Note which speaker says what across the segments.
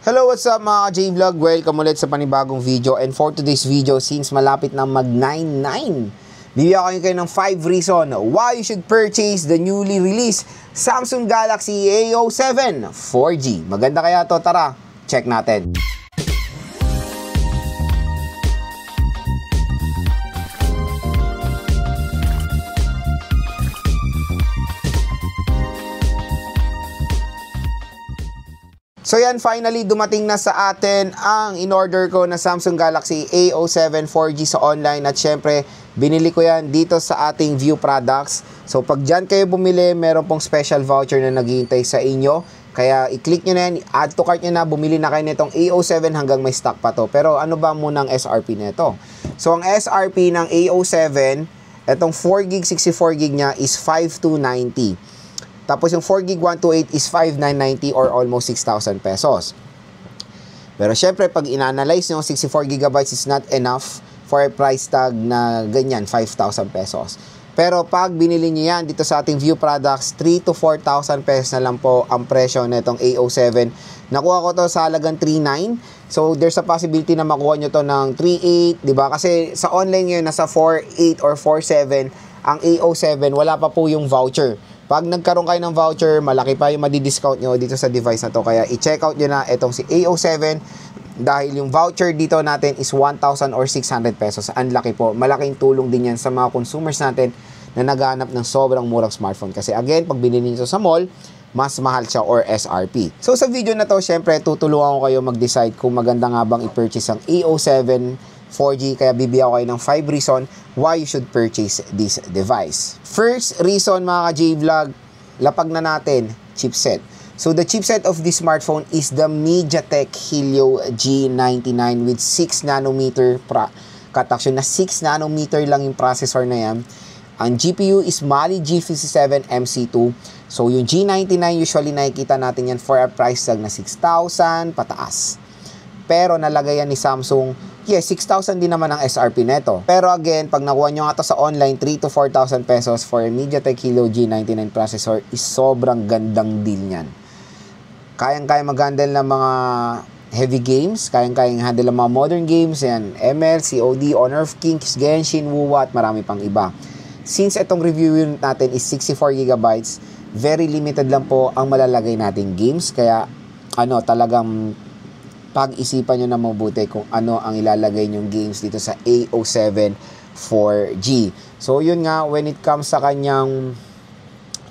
Speaker 1: Hello, what's up mga ka-J-Vlog? Welcome ulit sa panibagong video. And for today's video, since malapit na mag-9-9, bibigyan kayo ng 5 reason why you should purchase the newly released Samsung Galaxy A07 4G. Maganda kaya to? Tara, check natin. So yan, finally dumating na sa atin ang in-order ko na Samsung Galaxy A07 4G sa online at syempre binili ko yan dito sa ating View Products. So pag dyan kayo bumili, meron pong special voucher na naghihintay sa inyo. Kaya i-click nyo na yan, add to cart nyo na, bumili na kayo nitong A07 hanggang may stock pa to. Pero ano ba muna ang SRP nito? So ang SRP ng A07, itong 4GB 64GB niya is 5,290. Tapos yung 4GB 128 is 5,990 or almost 6,000 pesos. Pero syempre, pag in-analyze nyo, 64GB is not enough for a price tag na ganyan, 5,000 pesos. Pero pag binili nyo yan dito sa ating View Products, 3,000 to 4,000 pesos na lang po ang presyo nitong A07. Nakuha ko to sa halagang 3,900. So, there's a possibility na makuha nyo to ng 3,800, diba? Kasi sa online ngayon, nasa 4,800 or 4,700. Ang A07, wala pa po yung voucher. Pag nagkaroon kayo ng voucher, malaki pa yung madi-discount nyo dito sa device na to. Kaya i-check out nyo na itong si A07 dahil yung voucher dito natin is 1,000 or 600 pesos. Ang laki po. Malaking tulong din yan sa mga consumers natin na naghahanap ng sobrang murang smartphone. Kasi again, pag binili nyo sa mall, mas mahal siya or SRP. So sa video na to, syempre tutulungan ko kayo mag-decide kung maganda nga bang i-purchase ang A07 4G, kaya bibigyan ko kayo ng 5 reason why you should purchase this device. First reason mga ka-J-Vlog, lapag na natin, chipset. So the chipset of this smartphone is the MediaTek Helio G99 with 6nm cut action na 6nm lang yung processor na yan. Ang GPU is Mali G57 MC2. So yung G99 usually nakikita natin yan for a price tag na 6,000 pataas. Pero nalagay yan ni Samsung, yes, 6,000 din naman ang SRP neto. Pero again, pag nakuha nyo nga to sa online, 3,000 to 4,000 pesos for a MediaTek Helio G99 processor is sobrang gandang deal niyan. Kayang-kaya mag-handle ng mga heavy games, kayang-kayang handle ng mga modern games, yan, ML, COD, Honor of Kings, Genshin, WoW, at marami pang iba. Since itong review unit natin is 64GB, very limited lang po ang malalagay nating games, kaya talagang pag-isipan nyo na mabuti kung ano ang ilalagay nyong games dito sa A07 4G. So, yun nga, when it comes sa kanyang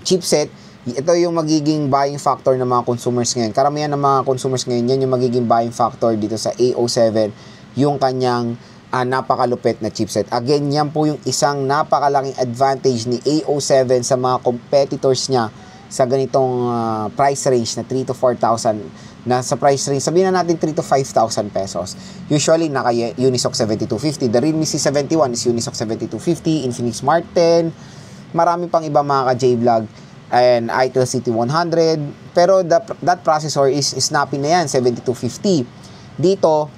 Speaker 1: chipset, ito yung magiging buying factor ng mga consumers ngayon. Karamihan ng mga consumers ngayon, yan yung magiging buying factor dito sa A07, yung kanyang napakalupit na chipset. Again, yan po yung isang napakalaking advantage ni A07 sa mga competitors niya sa ganitong price range na 3,000 to 4,000 na sa price range, sabihin na natin 3,000 to 5,000 pesos. Usually, naka Unisoc 7250. The Realme C71 is Unisoc 7250, Infinix Smart 10, marami pang iba mga ka-J-Vlog, and Itel CT100. Pero that processor is snappy na yan, 7250. Dito,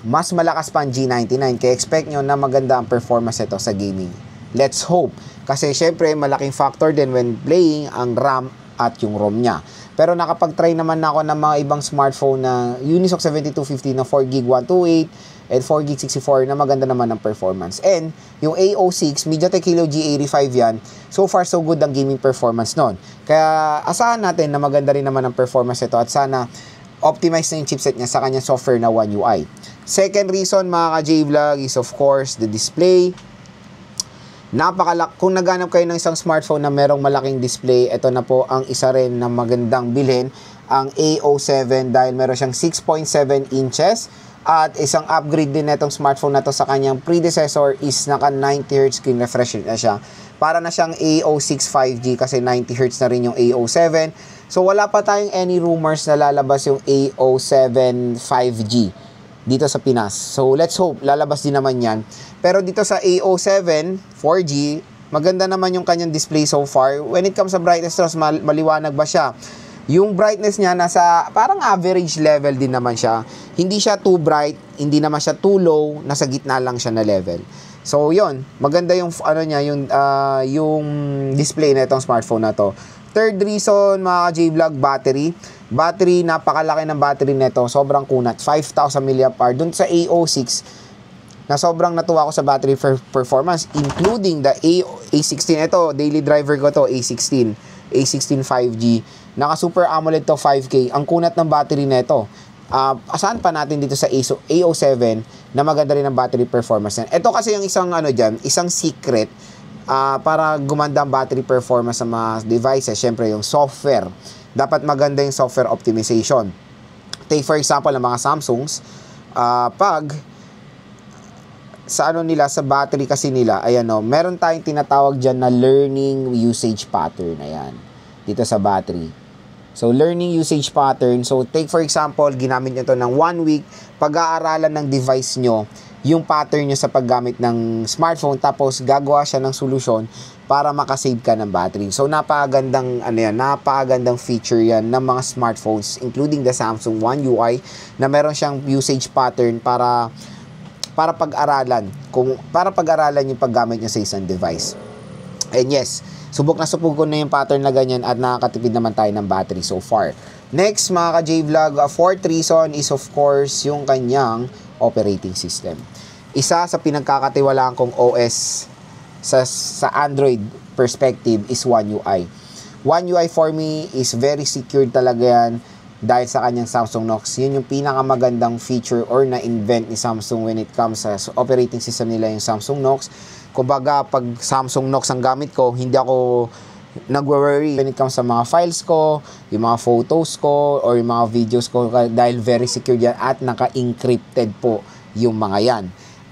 Speaker 1: mas malakas pa ang G99. Kaya expect nyo na maganda ang performance ito sa gaming. Let's hope. Kasi syempre, malaking factor din when playing ang RAM at yung ROM niya. Pero nakapag-try naman na ako ng mga ibang smartphone na Unisoc 7250 na 4GB 128 and 4GB 64 na maganda naman ang performance. And yung A06, MediaTek Helio G85 yan, so far so good ang gaming performance nun. Kaya asahan natin na maganda rin naman ang performance ito at sana optimize na yung chipset niya sa kanyang software na One UI. Second reason mga ka-J-Vlog is of course the display. Kung naghanap kayo ng isang smartphone na merong malaking display, ito na po ang isa rin na magandang bilhin, ang A07, dahil meron siyang 6.7 inches at isang upgrade din na itong smartphone na to sa kanyang predecessor is naka 90Hz screen refresh rate na siya. Para na siyang A06 5G kasi 90Hz na rin yung A07. So wala pa tayong any rumors na lalabas yung A07 5G dito sa Pinas. So, let's hope, lalabas din naman yan. Pero dito sa A07 4G, maganda naman yung kanyang display so far. When it comes sa brightness, maliwanag ba siya? Yung brightness niya, nasa parang average level din naman siya. Hindi siya too bright, hindi naman siya too low, nasa gitna lang siya na level. So, yon maganda yung, yung display na itong smartphone na to. Third reason, mga ka-J-Vlog, battery. Battery, napakalaki ng battery nito. Sobrang kunat. 5,000 mAh. Dun sa A06, na sobrang natuwa ko sa battery performance, including the A16. Ito, daily driver ko to, A16 5G. Naka Super AMOLED to 5K. Ang kunat ng battery nito. Asahan pa natin dito sa A07 na maganda rin ang battery performance. Ito kasi yung isang isang secret para gumanda ang battery performance sa mga devices. Syempre yung software. Dapat maganda yung software optimization. Take for example ang mga Samsungs, pag sa sa battery kasi nila, ayan meron tayong tinatawag dyan na learning usage pattern. Ayan, dito sa battery. So, learning usage pattern. So, take for example, ginamit nyo to ng 1 week, pag-aaralan ng device nyo, yung pattern nyo sa paggamit ng smartphone, tapos gagawa siya ng solusyon para makasave ka ng battery. So, napakagandang, napakagandang feature yan ng mga smartphones, including the Samsung One UI, na meron siyang usage pattern para pag-aralan, para pag-aralan yung paggamit nyo sa isang device. And yes, subok na subok ko na yung pattern na ganyan at nakakatipid naman tayo ng battery so far. Next, mga ka-J-Vlog, fourth reason is of course yung kanyang operating system. Isa sa pinagkakatiwalaan kong OS sa Android perspective is One UI. One UI for me is very secured talaga yan dahil sa kanyang Samsung Knox. Yun yung pinakamagandang feature or na-invent ni Samsung when it comes sa operating system nila, yung Samsung Knox. Kumbaga, pag Samsung Knox ang gamit ko, hindi ako nagwo-worry when it comes sa mga files ko, yung mga photos ko, or yung mga videos ko, dahil very secure yan at naka-encrypted po yung mga yan.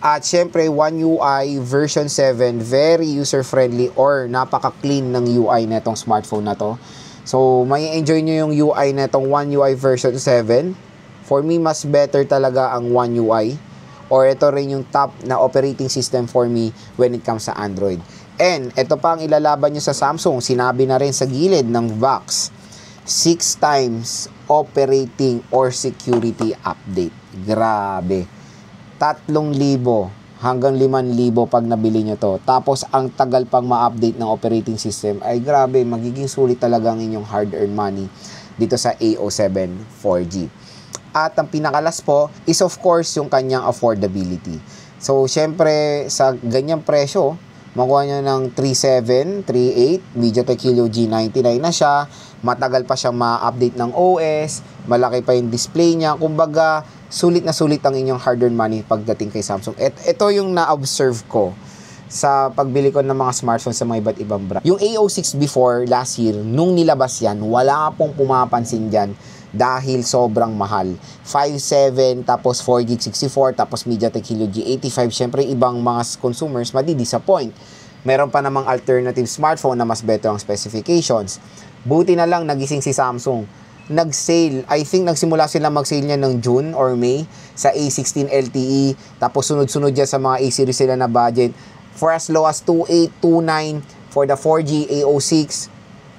Speaker 1: At syempre, One UI version 7, very user-friendly or napaka-clean ng UI na itong smartphone na to. So, may enjoy nyo yung UI na itong One UI version 7. For me, mas better talaga ang One UI. Or ito rin yung top na operating system for me when it comes sa Android. And ito pa ang ilalaban nyo sa Samsung. Sinabi na rin sa gilid ng box. 6 times operating or security update. Grabe. 3,000 hanggang 5,000 pag nabili nyo to. Tapos ang tagal pang ma-update ng operating system. Ay grabe, magiging sulit talaga ang inyong hard-earned money dito sa A07 4G. At ang pinakalas po is of course yung kanyang affordability. So, syempre, sa ganyang presyo, makuha nyo ng 3.7, 3.8, MediaTek Helio G99 na siya, matagal pa siyang ma-update ng OS, malaki pa yung display niya, kumbaga, sulit na sulit ang inyong hard-earned money pagdating kay Samsung. Ito yung na-observe ko sa pagbili ko ng mga smartphones sa mga iba't ibang brand. Yung A06 before, last year, nung nilabas yan, wala pong pumapansin dyan, dahil sobrang mahal. 5.7, tapos 4GB 64, tapos MediaTek Helio G85. Syempre, ibang mga consumers madi-disappoint. Meron pa namang alternative smartphone na mas better ang specifications. Buti na lang, nagising si Samsung. Nag-sale. I think nagsimula sila mag-sale niya ng June or May sa A16 LTE. Tapos sunod-sunod dyan sa mga A-series sila na budget. For as low as 2.8, 2.9 for the 4G A06.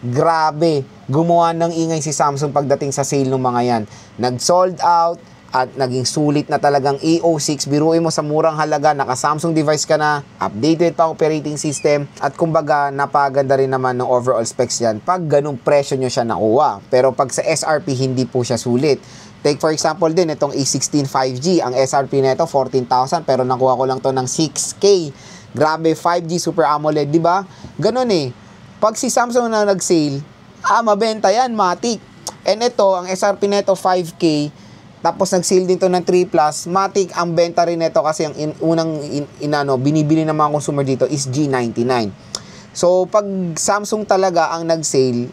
Speaker 1: Grabe, gumawa ng ingay si Samsung pagdating sa sale ng mga yan. Nag-sold out at naging sulit na talagang A06. Biruin mo sa murang halaga, naka-Samsung device ka na, updated pa operating system, at kumbaga napaganda rin naman ng overall specs yan pag ganung presyo nyo siya nakuha. Pero pag sa SRP, hindi po siya sulit. Take for example din, itong A16 5G, ang SRP nito 14,000 pero nakuha ko lang to ng 6K. Grabe, 5G Super AMOLED, di ba? Ganun eh. Pag si Samsung na nag-sale, mabenta yan, matik. And ito, ang SRP nito 5K, tapos nag-sale din to ng 3 Plus, matik ang benta rin nito kasi ang binibili ng mga consumer dito is G99. So, pag Samsung talaga ang nag-sale,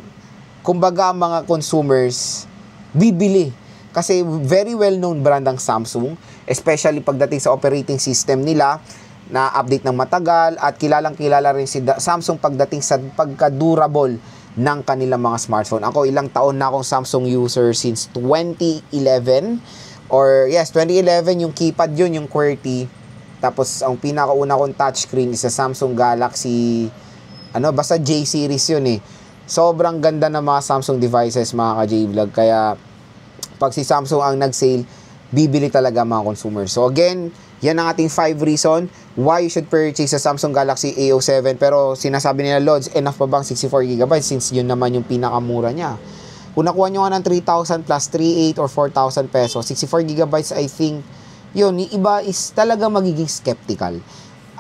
Speaker 1: kumbaga mga consumers, bibili. Kasi very well-known brand ang Samsung, especially pagdating sa operating system nila, na update ng matagal at kilalang-kilala rin si Samsung pagdating sa pagka-durable ng kanilang mga smartphone. Ako, ilang taon na akong Samsung user since 2011 or yes, 2011 yung keypad yun, yung QWERTY. Tapos ang pinakauna kong touchscreen is sa Samsung Galaxy basta J series yun eh. Sobrang ganda ng mga Samsung devices, mga ka-J-Vlog, kaya pag si Samsung ang nag-sale, bibili talaga mga consumers. So again, Yan ang ating 5 reason why you should purchase sa Samsung Galaxy A07. Pero sinasabi nila, Lods, enough pa bang 64GB since yun naman yung pinakamura niya? Kung nakuha nyo nga ng 3,000 plus 3,800 or 4,000 pesos, 64GB, I think, yun, yung iba is talaga magiging skeptical.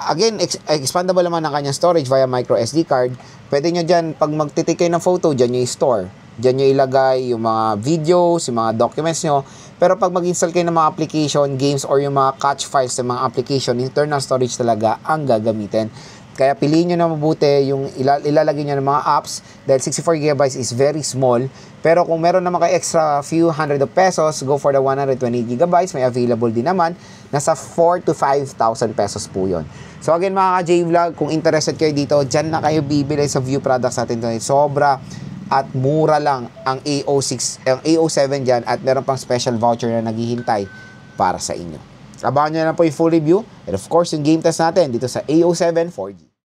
Speaker 1: Again, expandable naman ang kanyang storage via micro SD card. Pwede nyo dyan, pag magtitik kayo ng photo, dyan nyo i-store. Dyan nyo ilagay yung mga videos, yung mga documents nyo. Pero pag mag-install kayo ng mga application, games, or yung mga catch files ng mga application, internal storage talaga ang gagamitin. Kaya piliin nyo na mabuti yung ilalagay nyo ng mga apps dahil 64GB is very small. Pero kung meron naman kayo extra few hundred of pesos, go for the 128GB. May available din naman. Nasa 4,000 to 5,000 pesos po yun. So again mga ka-J-Vlog, kung interested kayo dito, dyan na kayo bibili sa View products natin. Sobra at mura lang ang A07 dyan at meron pang special voucher na naghihintay para sa inyo. Abangan nyo na po yung full review and of course yung game test natin dito sa A07 4G.